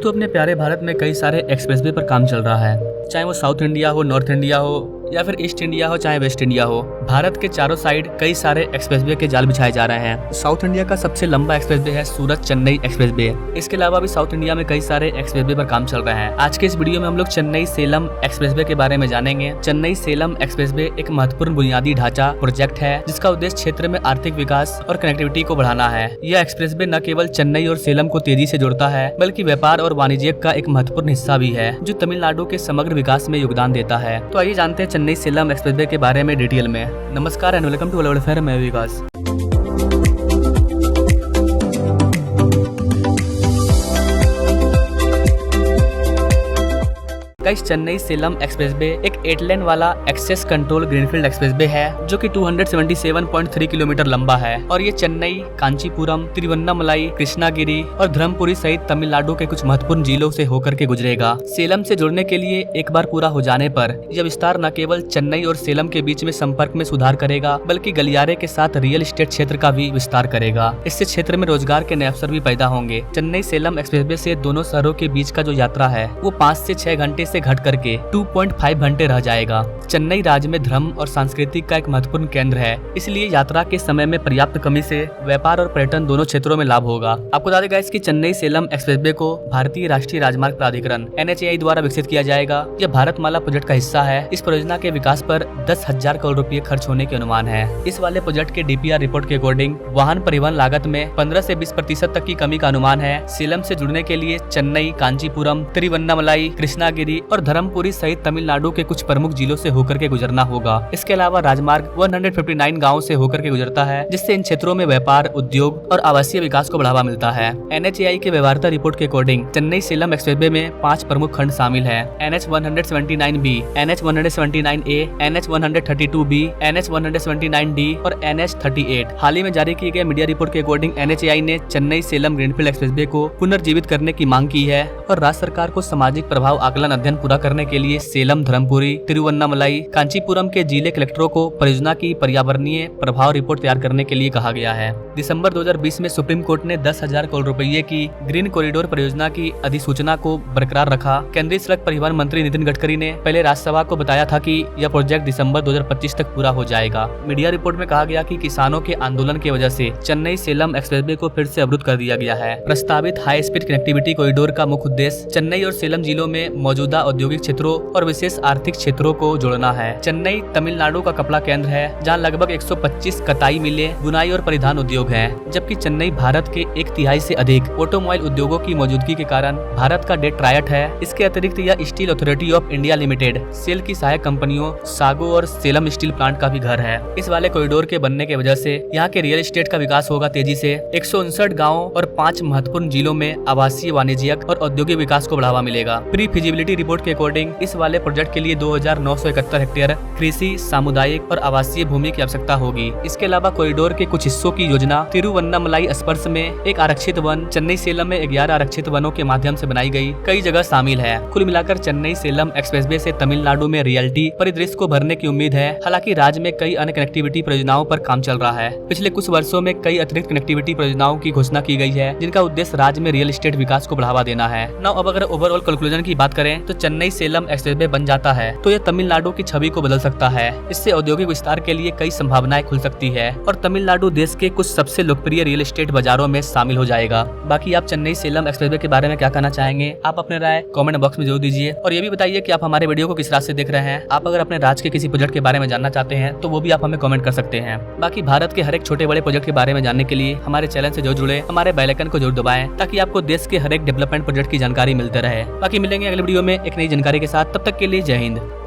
दोस्तों अपने प्यारे भारत में कई सारे एक्सप्रेसवे पर काम चल रहा है, चाहे वो साउथ इंडिया हो, नॉर्थ इंडिया हो या फिर ईस्ट इंडिया हो, चाहे वेस्ट इंडिया हो। भारत के चारों साइड कई सारे एक्सप्रेसवे के जाल बिछाए जा रहे हैं। साउथ इंडिया का सबसे लंबा एक्सप्रेसवे है सूरत चेन्नई एक्सप्रेसवे। इसके अलावा भी साउथ इंडिया में कई सारे एक्सप्रेसवे पर काम चल रहे हैं। आज के इस वीडियो में हम लोग चेन्नई सेलम एक्सप्रेसवे के बारे में जानेंगे। चेन्नई सेलम एक्सप्रेसवे एक महत्वपूर्ण बुनियादी ढांचा प्रोजेक्ट है जिसका उद्देश्य क्षेत्र में आर्थिक विकास और कनेक्टिविटी को बढ़ाना है। यह एक्सप्रेसवे न केवल चेन्नई और सेलम को तेजी से जोड़ता है बल्कि व्यापार और वाणिज्य का एक महत्वपूर्ण हिस्सा भी है जो तमिलनाडु के समग्र विकास में योगदान देता है। तो आइए जानते हैं चेन्नई सेलम एक्सप्रेसवे के बारे में डिटेल में। नमस्कार and welcome to World Affair, मैं विकास। गाइस, चेन्नई सेलम एक्सप्रेसवे एक 8 लेन वाला एक्सेस कंट्रोल ग्रीनफील्ड एक्सप्रेसवे है जो कि 277.3 किलोमीटर लंबा है और ये चेन्नई, कांचीपुरम, तिरुवन्नामलाई, कृष्णागिरी और धर्मपुरी सहित तमिलनाडु के कुछ महत्वपूर्ण जिलों से होकर के गुजरेगा। सेलम से जुड़ने के लिए एक बार पूरा हो जाने पर यह विस्तार न केवल चेन्नई और सेलम के बीच में संपर्क में सुधार करेगा बल्कि गलियारे के साथ रियल एस्टेट क्षेत्र का भी विस्तार करेगा। इससे क्षेत्र में रोजगार के नए अवसर भी पैदा होंगे। चेन्नई सेलम एक्सप्रेसवे से दोनों शहरों के बीच का जो यात्रा है वो 5 से 6 घंटे से घट करके 2.5 घंटे रह जाएगा। चेन्नई राज्य में धर्म और सांस्कृतिक का एक महत्वपूर्ण केंद्र है, इसलिए यात्रा के समय में पर्याप्त कमी से व्यापार और पर्यटन दोनों क्षेत्रों में लाभ होगा। आपको बता दें गाइस कि चेन्नई सेलम एक्सप्रेसवे को भारतीय राष्ट्रीय राजमार्ग प्राधिकरण NHAI द्वारा विकसित किया जाएगा। यह भारतमाला प्रोजेक्ट का हिस्सा है। इस परियोजना के विकास पर 10,000 करोड़ रुपए खर्च होने के अनुमान है। इस वाले प्रोजेक्ट के DPR रिपोर्ट के अकॉर्डिंग वाहन परिवहन लागत में 15 से 20% तक की कमी का अनुमान है। सेलम से जुड़ने के लिए चेन्नई, कांचीपुरम, तिरुवन्नामलाई, कृष्णागिरी और धर्मपुरी सहित तमिलनाडु के कुछ प्रमुख जिलों से होकर के गुजरना होगा। इसके अलावा राजमार्ग 159 गाँव से होकर के गुजरता है जिससे इन क्षेत्रों में व्यापार, उद्योग और आवासीय विकास को बढ़ावा मिलता है। NHAI के व्यवहार्यता रिपोर्ट के अकॉर्डिंग चेन्नई सेलम एक्सप्रेसवे में 5 प्रमुख खंड शामिल है। NH 179B, NH 179A, NH 132B, NH 179D और NH 38। हाल ही में जारी की गई मीडिया रिपोर्ट के अकॉर्डिंग NHAI ने चेन्नई सेलम ग्रीनफील्ड एक्सप्रेसवे को पुनर्जीवित करने की मांग की है और राज्य सरकार को सामाजिक प्रभाव आकलन अध्ययन पूरा करने के लिए सेलम, धर्मपुरी, तिरुवन्नामलाई, कांचीपुरम के जिले कलेक्टरों को परियोजना की पर्यावरणीय प्रभाव रिपोर्ट तैयार करने के लिए कहा गया है। दिसंबर 2020 में सुप्रीम कोर्ट ने 10,000 करोड़ रुपए की ग्रीन कॉरिडोर परियोजना की अधिसूचना को बरकरार रखा। केंद्रीय सड़क परिवहन मंत्री नितिन गडकरी ने पहले राज्यसभा को बताया था कि यह प्रोजेक्ट दिसंबर 2025 तक पूरा हो जाएगा। मीडिया रिपोर्ट में कहा गया कि किसानों के आंदोलन की वजह से चेन्नई सेलम एक्सप्रेसवे को फिर से अवरुद्ध कर दिया गया है। प्रस्तावित हाई स्पीड कनेक्टिविटी कॉरिडोर का मुख्य उद्देश्य चेन्नई और सेलम जिलों में मौजूदा औद्योगिक क्षेत्रों और विशेष आर्थिक क्षेत्रों को जोड़ना है। चेन्नई तमिलनाडु का कपड़ा केंद्र है जहां लगभग 125 कताई मिलें, बुनाई और परिधान उद्योग हैं, जबकि चेन्नई भारत के 1/3 से अधिक ऑटोमोबाइल उद्योगों की मौजूदगी के कारण भारत का डेट्रायट है। इसके अतिरिक्त यह steel authority of India limited, SAIL की सहायक कंपनियों सागो और सेलम स्टील प्लांट का भी घर है। इस वाले कॉरिडोर के बनने की वजह से यहाँ के रियल एस्टेट का विकास होगा तेजी से। 159 गाँव और 5 महत्वपूर्ण जिलों में आवासीय, वाणिज्यिक और औद्योगिक विकास को बढ़ावा मिलेगा। प्री फिजिबिलिटी रिपोर्ट के अकॉर्डिंग इस वाले प्रोजेक्ट के लिए 2,971 हेक्टेयर कृषि, सामुदायिक और आवासीय भूमि की आवश्यकता होगी। इसके अलावा कॉरिडोर के कुछ हिस्सों की योजना तिरुवन्नामलाई स्पर्श में एक आरक्षित वन, चेन्नई सेलम में 11 आरक्षित वनों के माध्यम से बनाई गई कई जगह शामिल है। कुल मिलाकर चेन्नई सेलम एक्सप्रेसवे से तमिलनाडु में रियलिटी परिदृश्य को भरने की उम्मीद है। हालांकि राज्य में कई अन्य कनेक्टिविटी परियोजनाओं पर काम चल रहा है। पिछले कुछ वर्षों में कई अतिरिक्त कनेक्टिविटी परियोजनाओं की घोषणा की गई है जिनका उद्देश्य राज्य में रियल एस्टेट विकास को बढ़ावा देना है। अब अगर ओवरऑल कंक्लूजन की बात करें तो चेन्नई सेलम एक्सप्रेसवे बन जाता है तो यह तमिलनाडु की छवि को बदल सकता है। इससे औद्योगिक विस्तार के लिए कई संभावनाएं खुल सकती है और तमिलनाडु देश के कुछ सबसे लोकप्रिय रियल एस्टेट बाजारों में शामिल हो जाएगा। बाकी आप चेन्नई सेलम एक्सप्रेसवे के बारे में क्या कहना चाहेंगे? आप अपने राय कमेंट बॉक्स में जरूर दीजिए और ये भी बताइए कि आप हमारे वीडियो को किस रास्ते से देख रहे हैं। आप अगर अपने राज्य के किसी प्रोजेक्ट के बारे में जानना चाहते हैं तो वो भी आप हमें कमेंट कर सकते हैं। बाकी भारत के हर एक छोटे बड़े प्रोजेक्ट के बारे में जानने के लिए हमारे चैनल से जरूर जुड़े, हमारे बेल आइकन को जरूर दबाएं ताकि आपको देश के हर एक डेवलपमेंट प्रोजेक्ट की जानकारी मिलती रहे। बाकी मिलेंगे अगले वीडियो में एक नई जानकारी के साथ। तब तक के लिए जय हिंद।